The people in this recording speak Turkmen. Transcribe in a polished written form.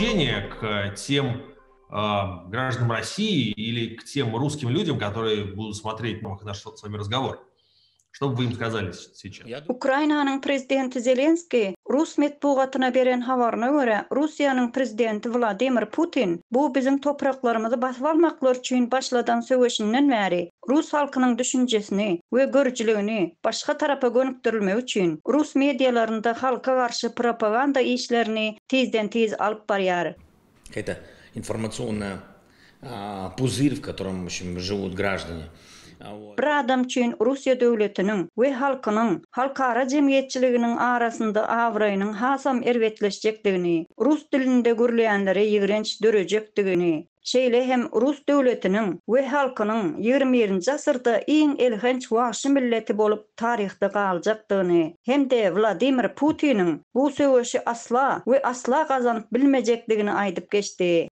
обращение к тем гражданам России или к тем русским людям, которые будут смотреть наш с вами разговор? Что бы вы им сказали сейчас? Ukraynanyň prezidenti Zelenski Rus metbugatyna beren habaryna görä, Russiýanyň prezidenti Vladimir Putin bu bizim topraklarymyzy basyp almaklar üçin başladan söwüşinden bäri Rus halkynyň düşünjesini we görüjligini başga tarapa gönükdirilmek üçin Rus medialarynda halka garşy propaganda işlerini tezden-tez alyp barýar. Это информационный пузырь, в котором, в общем, живут граждане. Bir adam üçin Russiýa döwletiniň we halkynyň halkara jemgyýetçiliginiň arasynda awraýynyň hasam erwetleşjekdigini, rus dilinde gürleýänlere ýigrenç dörejekdigini, şeýle hem Rus döwletiniň we halkynyň 21-nji asyrda iň elhenç wagşy milleti bolup taryhda galjakdygyny, hem de Vladimir Putiniň bu söwüşi asla we asla gazanyp bilmejekdigini aýdyp geçdi.